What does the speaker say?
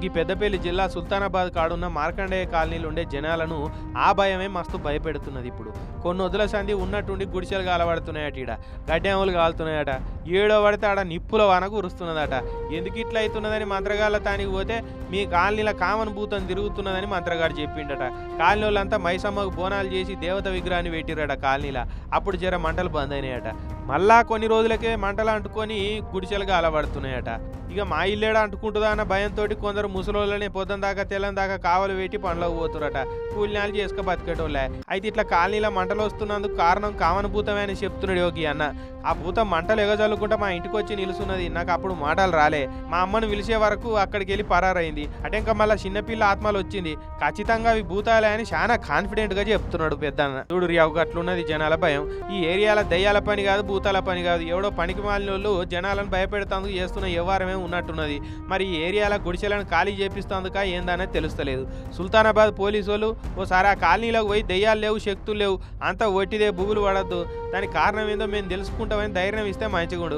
ఈ పెద్దపల్లి జిల్లా సుల్తానాబాద్ కాడున్న మార్కండేయ కాలనీలు ఉండే జనాలను ఆ భయమే మస్తు భయపెడుతున్నది. ఇప్పుడు కొన్ని వదుల సంధి ఉన్నట్టుండి గుడిసెలు కాలబడుతున్నాయట, ఈడ గడ్డెములు కాలుతున్నాయట, ఏడో పడితే ఆడ నిప్పుల వాన కురుస్తున్నదట. ఎందుకు ఇట్లా అవుతున్నదని మంత్రగాళ్ళ తానికి పోతే మీ కాలనీల కామన్ భూతం తిరుగుతున్నదని మంత్రగాడు చెప్పిండట. కాలనీ వాళ్ళంతా మైసమ్మకు బోనాలు చేసి దేవత విగ్రహాన్ని పెట్టిరట కాలనీల. అప్పుడు జర మంటలు బంద్ అయినాయట. మళ్ళా కొన్ని రోజులకే మంటలు అంటుకొని గుడిసెలు కాలబడుతున్నాయట. ఇక మా ఇల్లేడ అంటుకుంటుందా అన్న భయంతో కొందరు ముసలోళ్ళని పొద్దున దాకా తెల్లని దాకా కావలు పెట్టి పనులకు పోతురట. కూలినాలు చేసుక బతికేటోళ్ళే. అయితే ఇట్లా కాలనీలో మంటలు వస్తున్నందుకు కారణం కామన్ భూతమే అని చెప్తున్నాడు యోగి అన్న. ఆ భూతం మంటలు ఎగజల్లుకుంటా మా ఇంటికి వచ్చి నిలుస్తున్నది. నాకు అప్పుడు మాటలు రాలే. మా అమ్మను పిలిచే వరకు అక్కడికి వెళ్ళి పరారైంది. అటెంక మళ్ళీ చిన్నపిల్ల ఆత్మలు వచ్చింది. ఖచ్చితంగా అవి భూతాలే అని చాలా కాన్ఫిడెంట్ గా చెప్తున్నాడు పెద్దన్న. చూడు రియావు అట్లున్నది జనాల భయం. ఈ ఏరియాల దయ్యాల పని కాదు, భూతాల పని కాదు. ఎవడో పనికి మాలిన వాళ్ళు జనాలను భయపెడతాందుకు చేస్తున్న వ్యవహారమే ఉన్నట్టున్నది. మరి ఈ ఏరియాల గుడిసెలను ఖాళీ చేపిస్తేందుక ఏందనేది తెలుస్తలేదు. సుల్తానాబాద్ పోలీసు వాళ్ళు ఓసారి ఆ కాలనీలోకి పోయి దయ్యాలు లేవు, శక్తులు లేవు, అంతా ఒట్టిదే, బుగులు పడద్దు, దానికి కారణం ఏందో మేము తెలుసుకుంటామని ధైర్యం ఇస్తే మంచిగుండు.